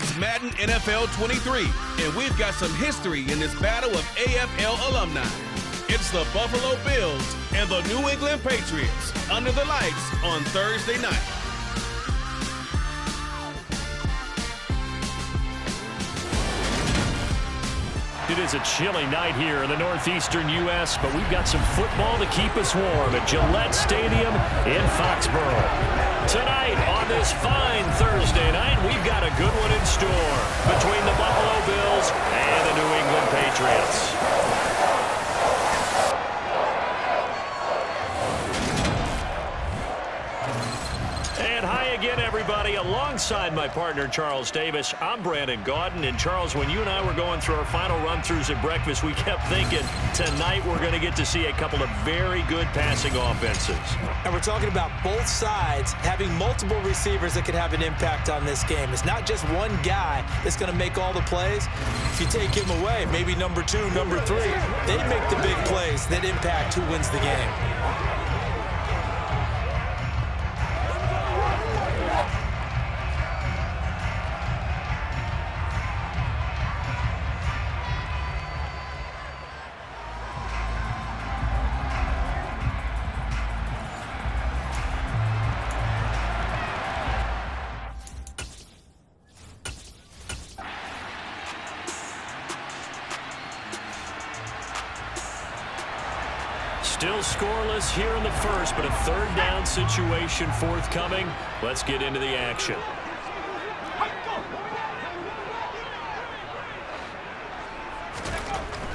It's Madden NFL 23, and we've got some history in this battle of AFL alumni. It's the Buffalo Bills and the New England Patriots under the lights on Thursday night. It is a chilly night here in the northeastern U.S., but we've got some football to keep us warm at Gillette Stadium in Foxborough. Tonight on this fine Thursday night, we've got a good one in store between the Buffalo Bills and the New England Patriots. Again, everybody, alongside my partner, Charles Davis, I'm Brandon Gaudin. And, Charles, when you and I were going through our final run-throughs at breakfast, we kept thinking tonight we're going to get to see a couple of very good passing offenses. And we're talking about both sides having multiple receivers that can have an impact on this game. It's not just one guy that's going to make all the plays. If you take him away, maybe number 2, number 3, they make the big plays that impact who wins the game. Still scoreless here in the first, but a third down situation forthcoming. Let's get into the action.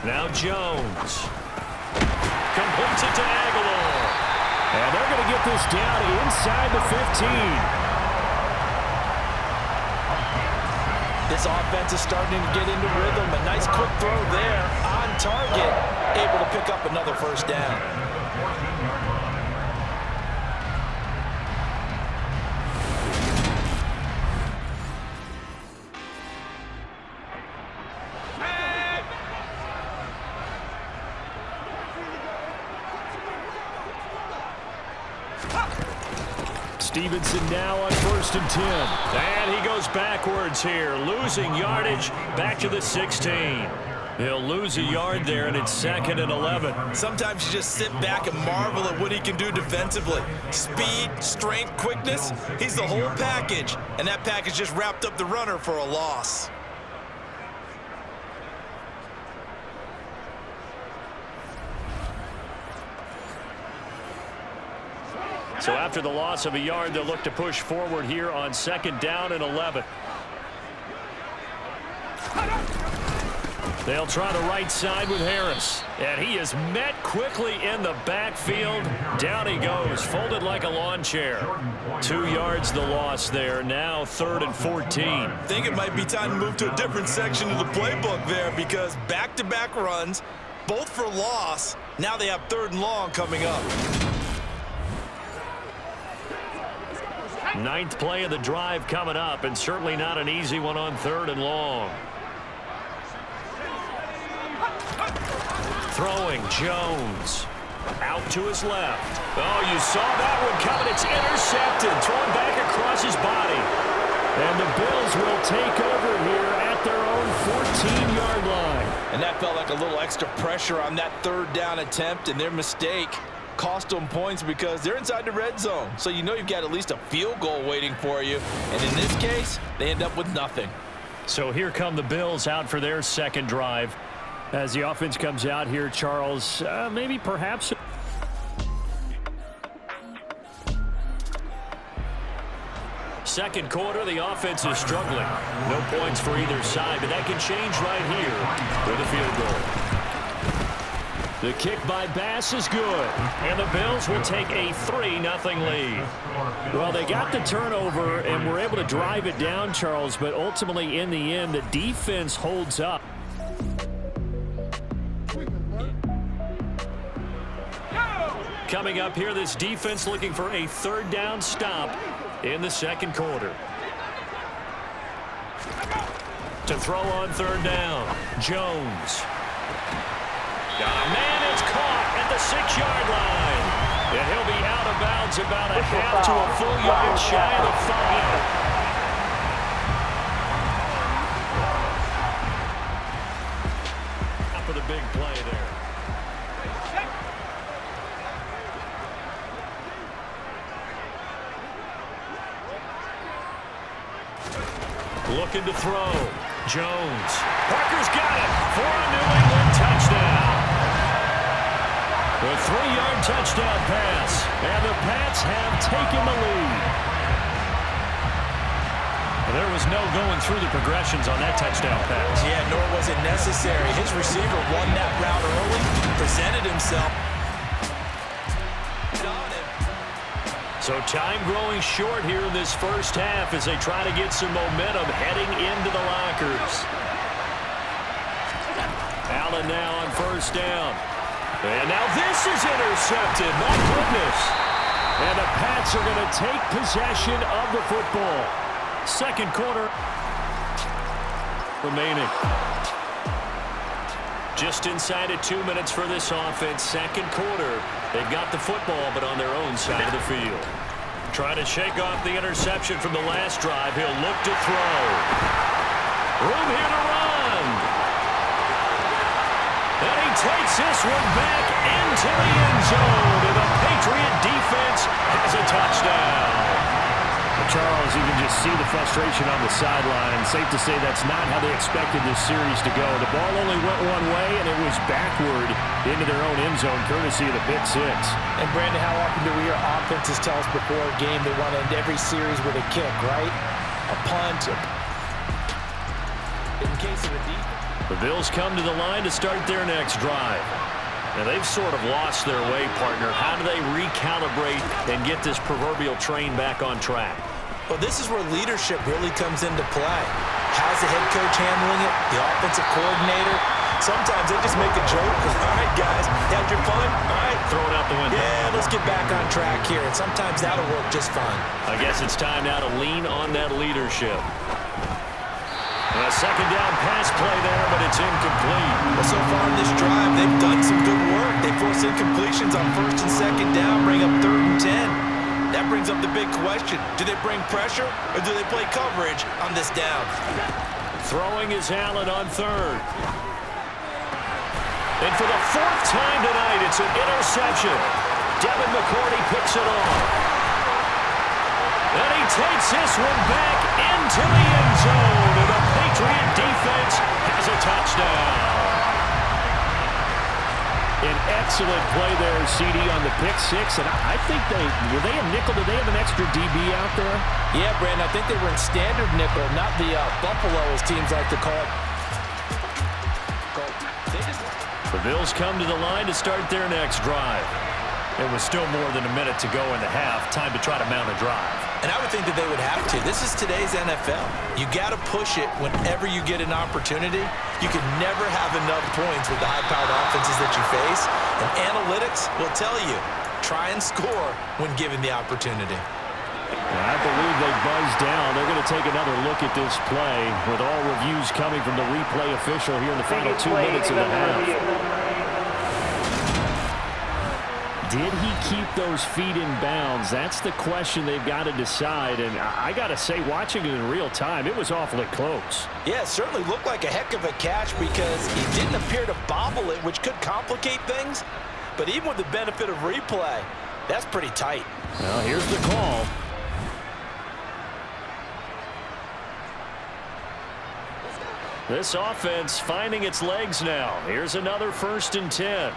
Now Jones. Completes it to Aguilar. And they're going to get this down inside the 15. This offense is starting to get into rhythm. A nice quick throw there on target. Able to pick up another first down. Stevenson now on 1st and 10. And he goes backwards here, losing yardage back to the 16. He'll lose a yard there, and it's 2nd and 11. Sometimes you just sit back and marvel at what he can do defensively. Speed, strength, quickness, he's the whole package. And that package just wrapped up the runner for a loss. So after the loss of a yard, they'll look to push forward here on 2nd down and 11. They'll try the right side with Harris. And he is met quickly in the backfield. Down he goes, folded like a lawn chair. 2 yards the loss there. Now 3rd and 14. I think it might be time to move to a different section of the playbook there, because back-to-back runs, both for loss. Now they have 3rd and long coming up. 9th play of the drive coming up, and certainly not an easy one on 3rd and long. Throwing, Jones. Out to his left. Oh, you saw that one coming. It's intercepted. Thrown back across his body. And the Bills will take over here at their own 14-yard line. And that felt like a little extra pressure on that 3rd down attempt, and their mistake cost them points because they're inside the red zone. So you know you've got at least a field goal waiting for you. And in this case, they end up with nothing. So here come the Bills out for their 2nd drive. As the offense comes out here, Charles, maybe perhaps. Second quarter, the offense is struggling. No points for either side, but that can change right here with a field goal. The kick by Bass is good, and the Bills will take a 3-0 lead. Well, they got the turnover and were able to drive it down, Charles, but ultimately in the end, the defense holds up. Coming up here, this defense looking for a 3rd down stop in the 2nd quarter. To throw on 3rd down, Jones. Man, it's caught at the 6-yard line. And he'll be out of bounds about a half to a full yard shy of the 5. Looking to throw. Jones. Parker's got it for a New England touchdown. A 3-yard touchdown pass. And the Pats have taken the lead. There was no going through the progressions on that touchdown pass. Yeah, nor was it necessary. His receiver won that route early, presented himself. So time growing short here in this first half as they try to get some momentum heading into the lockers. Allen now on first down. And now this is intercepted. My goodness. And the Pats are going to take possession of the football. Second quarter remaining. Just inside of 2 minutes for this offense. Second quarter. They've got the football, but on their own side of the field. Trying to shake off the interception from the last drive. He'll look to throw. Room here to run. And he takes this one back into the end zone. And the Patriot defense has a touchdown. Charles, you can just see the frustration on the sideline. Safe to say that's not how they expected this series to go. The ball only went one way, and it was backward into their own end zone, courtesy of the pick six. And, Brandon, how often do we hear offenses tell us before a game they want to end every series with a kick, right? A punt. In case of a defense. The Bills come to the line to start their next drive. Now, they've sort of lost their way, partner. How do they recalibrate and get this proverbial train back on track? Well, this is where leadership really comes into play. How's the head coach handling it? The offensive coordinator? Sometimes they just make a joke. All right, guys, had your fun? All right. Throw it out the window. Yeah, let's get back on track here. And sometimes that'll work just fine. I guess it's time now to lean on that leadership. A second down pass play there, but it's incomplete. Well, so far in this drive, they've done some good work. They force incompletions on first and second down, bring up 3rd and 10. That brings up the big question. Do they bring pressure or do they play coverage on this down? Throwing is Allen on 3rd. And for the 4th time tonight, it's an interception. Devin McCourty picks it off. And he takes this one back into the end zone. And the Patriot defense has a touchdown. An excellent play there, CD, on the pick six. And I think were they a nickel? Did they have an extra DB out there? Yeah, Brandon, I think they were in standard nickel, not the Buffalo, as teams like to call it. The Bills come to the line to start their next drive. It was still more than a minute to go in the half. Time to try to mount a drive. And I would think that they would have to. This is today's NFL. You got to push it whenever you get an opportunity. You can never have enough points with the high-powered offenses that you face. And analytics will tell you, try and score when given the opportunity. I believe they buzzed down. They're going to take another look at this play with all reviews coming from the replay official here in the final 2 minutes of the half. Did he keep those feet in bounds? That's the question they've got to decide. And I got to say, watching it in real time, it was awfully close. Yeah, it certainly looked like a heck of a catch because he didn't appear to bobble it, which could complicate things. But even with the benefit of replay, that's pretty tight. Well, here's the call. This offense finding its legs now. Here's another 1st and 10.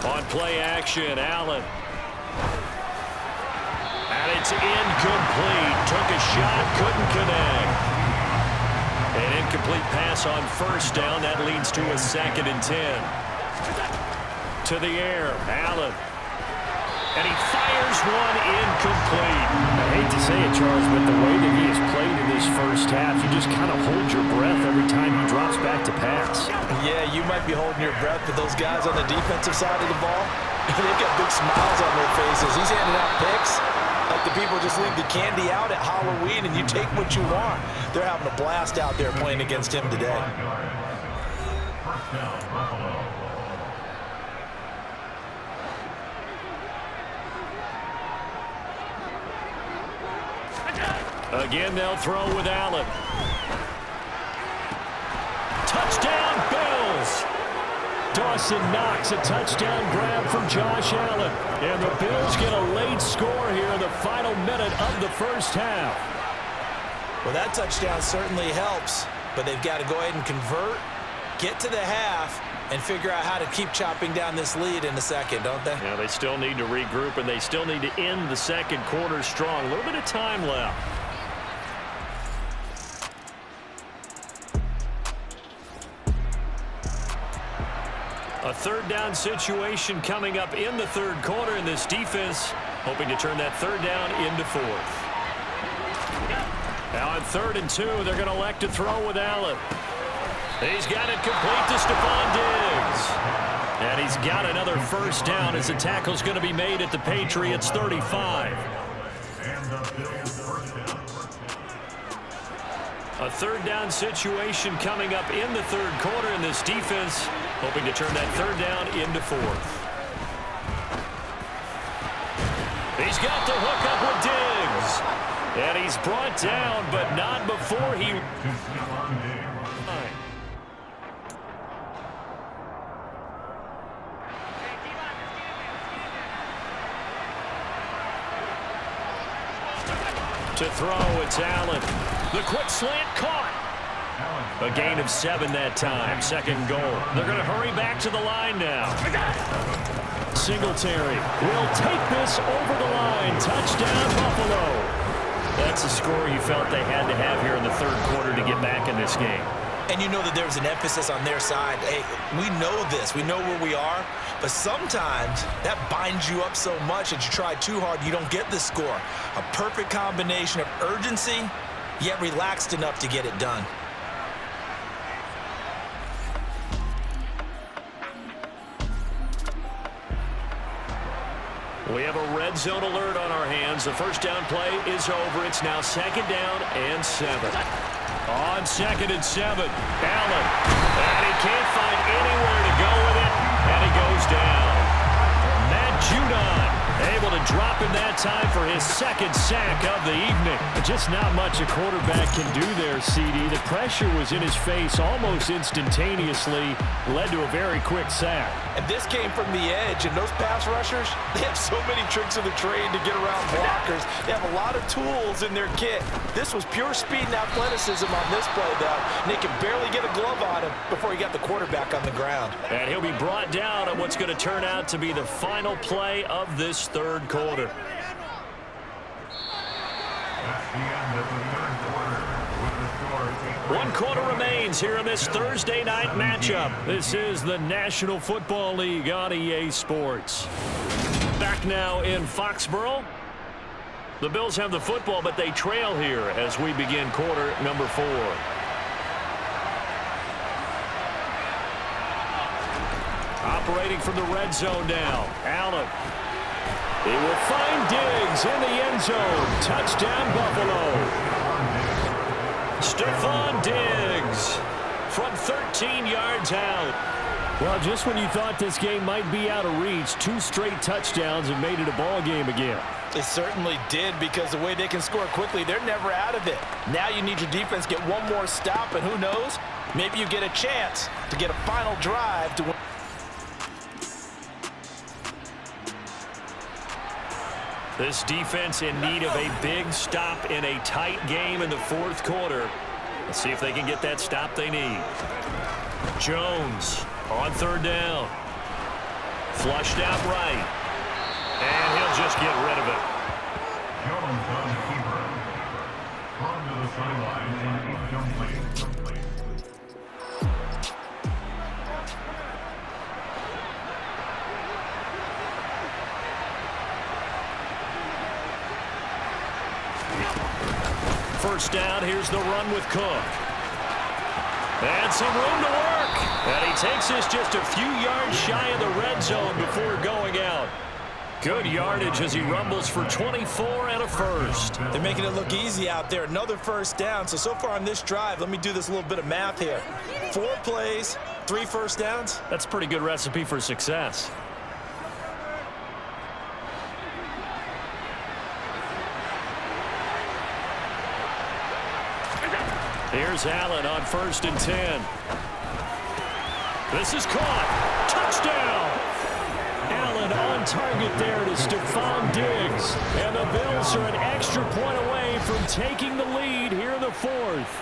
On play action, Allen. And it's incomplete. Took a shot, couldn't connect. An incomplete pass on first down. That leads to a 2nd and 10. To the air, Allen. And he fires one incomplete. I hate to say it, Charles, but the way that he has played in this first half, you just kind of hold your breath every time he drops back to pass. Yeah, you might be holding your breath, but those guys on the defensive side of the ball, they've got big smiles on their faces. He's handing out picks like the people just leave the candy out at Halloween and you take what you want. They're having a blast out there playing against him today. Again, they'll throw with Allen. Touchdown, Bills! Dawson Knox, a touchdown grab from Josh Allen. And the Bills get a late score here in the final minute of the first half. Well, that touchdown certainly helps, but they've got to go ahead and convert, get to the half, and figure out how to keep chopping down this lead in the second, don't they? Yeah, they still need to regroup, and they still need to end the second quarter strong. A little bit of time left. A third down situation coming up in the third quarter, and this defense hoping to turn that third down into fourth. Now on 3rd and 2, they're going to elect to throw with Allen. He's got it complete to Stephon Diggs. And he's got another first down as the tackle's going to be made at the Patriots 35. A third down situation coming up in the third quarter, and this defense hoping to turn that third down into fourth. He's got the hook up with Diggs. And he's brought down, but not before he... To throw, it's Allen. The quick slant caught. A gain of 7 that time. Second goal. They're going to hurry back to the line now. Singletary will take this over the line. Touchdown, Buffalo. That's a score you felt they had to have here in the third quarter to get back in this game. And you know that there's an emphasis on their side. Hey, we know this. We know where we are. But sometimes that binds you up so much that you try too hard, you don't get the score. A perfect combination of urgency, yet relaxed enough to get it done. We have a red zone alert on our hands. The first down play is over. It's now 2nd down and 7. On 2nd and 7, Allen. And he can't find anywhere to go with it. And he goes down. Matt Judon able to drop him that time for his 2nd sack of the evening. Just not much a quarterback can do there, CD. The pressure was in his face almost instantaneously. Led to a very quick sack. And this came from the edge, and those pass rushers, they have so many tricks of the trade to get around blockers. They have a lot of tools in their kit. This was pure speed and athleticism on this play, though. And they could barely get a glove on him before he got the quarterback on the ground. And he'll be brought down on what's going to turn out to be the final play of this third quarter. That's the end of the third quarter with the score. 1 quarter remains here in this Thursday night matchup. This is the National Football League on EA Sports. Back now in Foxborough. The Bills have the football, but they trail here as we begin quarter number 4. Operating from the red zone now. Allen. He will find Diggs in the end zone. Touchdown, Buffalo. Stephon Diggs from 13 yards out. Well, just when you thought this game might be out of reach, 2 straight touchdowns have made it a ball game again. It certainly did, because the way they can score quickly, they're never out of it. Now you need your defense to get one more stop, and who knows, maybe you get a chance to get a final drive to win. This defense in need of a big stop in a tight game in the fourth quarter. Let's see if they can get that stop they need. Jones on 3rd down. Flushed out right. And he'll just get rid of it. Jones on the keeper. On to the sideline and incomplete. First down, here's the run with Cook. And some room to work. And he takes this just a few yards shy of the red zone before going out. Good yardage as he rumbles for 24 and a first. They're making it look easy out there. Another first down. So far on this drive, let me do this little bit of math here. 4 plays, 3 first downs. That's a pretty good recipe for success. Here's Allen on 1st and 10. This is caught. Touchdown. Allen on target it there to Stephon Diggs. And the Bills are an extra point away from taking the lead here in the fourth.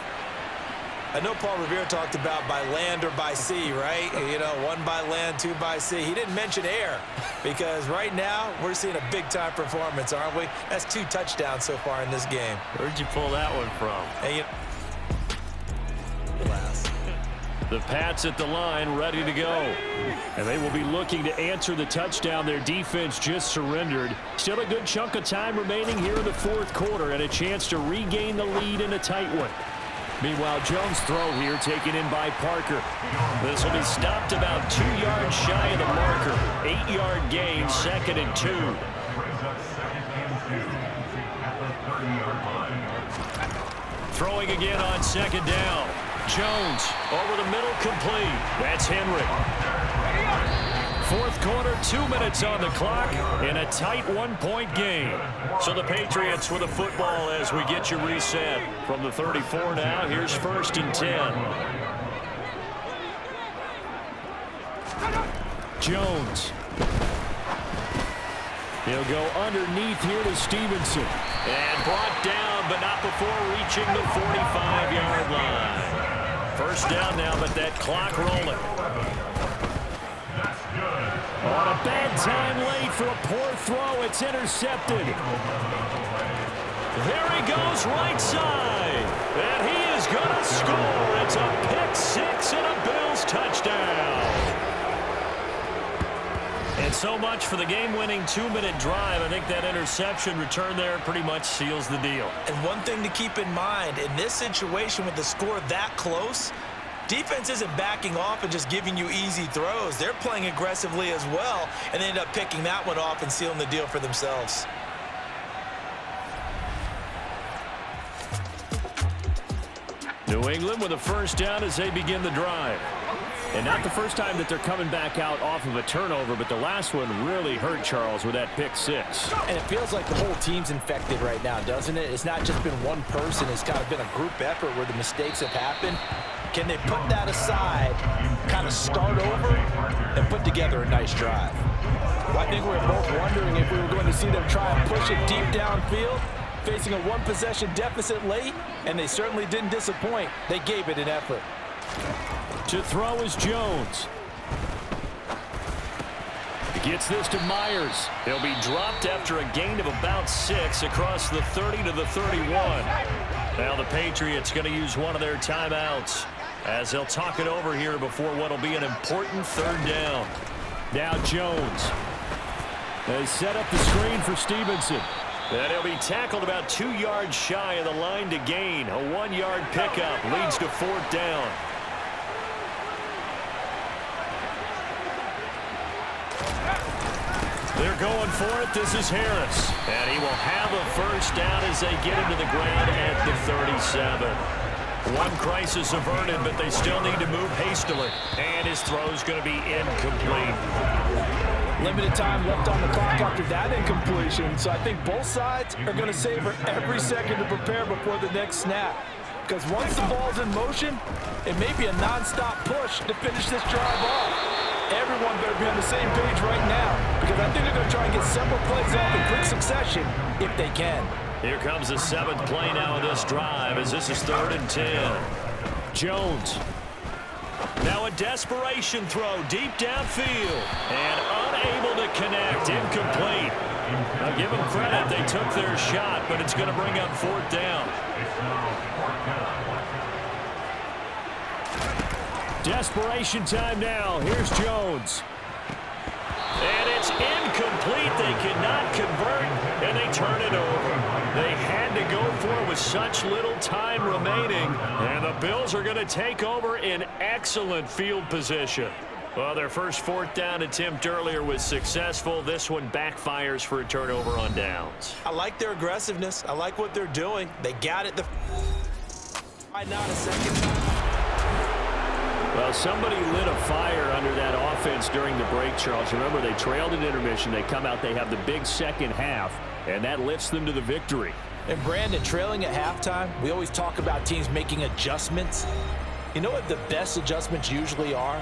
I know Paul Revere talked about by land or by sea, right? You know, one by land, two by sea. He didn't mention air because right now we're seeing a big-time performance, aren't we? That's 2 touchdowns so far in this game. Where'd you pull that one from? Hey, the Pats at the line, ready to go. And they will be looking to answer the touchdown their defense just surrendered. Still a good chunk of time remaining here in the fourth quarter and a chance to regain the lead in a tight one. Meanwhile, Jones' throw here taken in by Parker. This will be stopped about 2 yards shy of the marker. 8-yard gain, 2nd and 2. Throwing again on 2nd down. Jones over the middle, complete. That's Henry. Fourth quarter, 2 minutes on the clock in a tight 1-point game. So the Patriots with the football as we get you reset. From the 34 now, here's 1st and 10. Jones. He'll go underneath here to Stevenson. And brought down, but not before reaching the 45-yard line. First down now, but that clock rolling. On a bad time late for a poor throw. It's intercepted. There he goes right side. And he is going to score. It's a pick-6 and a Bills touchdown. And so much for the game-winning 2-minute drive. I think that interception return there pretty much seals the deal. And one thing to keep in mind, in this situation with the score that close, defense isn't backing off and just giving you easy throws. They're playing aggressively as well, and they end up picking that one off and sealing the deal for themselves. New England with a first down as they begin the drive. And not the first time that they're coming back out off of a turnover, but the last one really hurt Charles with that pick-6. And it feels like the whole team's infected right now, doesn't it? It's not just been one person. It's kind of been a group effort where the mistakes have happened. Can they put that aside, kind of start over, and put together a nice drive? Well, I think we were both wondering if we were going to see them try and push it deep downfield, facing a one-possession deficit late, and they certainly didn't disappoint. They gave it an effort. To throw is Jones. He gets this to Myers. He'll be dropped after a gain of about 6 across the 30 to the 31. Now the Patriots going to use one of their timeouts as they'll talk it over here before what will be an important 3rd down. Now Jones. They set up the screen for Stevenson. And he'll be tackled about 2 yards shy of the line to gain. A 1-yard pickup leads to 4th down. They're going for it. This is Harris. And he will have a first down as they get into the ground at the 37. One crisis averted, but they still need to move hastily. And his throw is going to be incomplete. Limited time left on the clock after that incompletion. So I think both sides are going to savor every second to prepare before the next snap. Because once the ball's in motion, it may be a nonstop push to finish this drive off. Everyone better be on the same page right now, because I think they're going to try and get several plays off in quick succession if they can. Here comes the 7th play now of this drive as this is 3rd and 10. Jones. Now a desperation throw deep downfield and unable to connect. Incomplete. Now give them credit. They took their shot, but it's going to bring up 4th down. Desperation time now. Here's Jones. And it's incomplete. They cannot convert, and they turn it over. They had to go for it with such little time remaining, and the Bills are going to take over in excellent field position. Well, their first 4th down attempt earlier was successful. This one backfires for a turnover on downs. I like their aggressiveness. I like what they're doing. They got it. Why not a second time? Well, somebody lit a fire under that offense during the break, Charles. Remember, they trailed at intermission. They come out, they have the big second half, and that lifts them to the victory. And Brandon, trailing at halftime, we always talk about teams making adjustments. You know what the best adjustments usually are?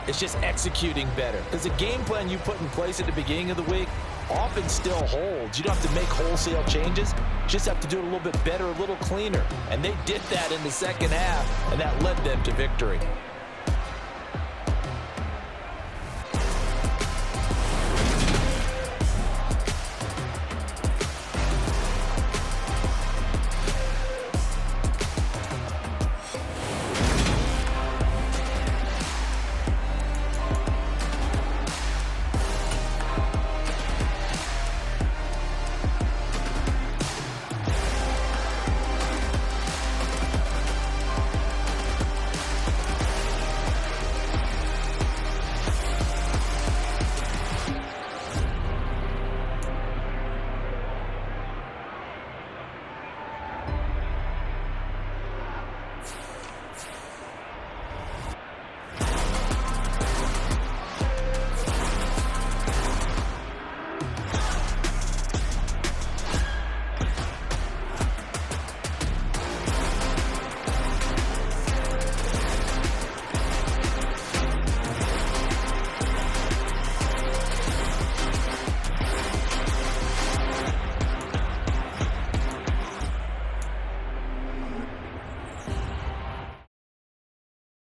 It's just executing better. Because the game plan you put in place at the beginning of the week, often still holds. You don't have to make wholesale changes. You just have to do it a little bit better, a little cleaner. And they did that in the second half, and that led them to victory.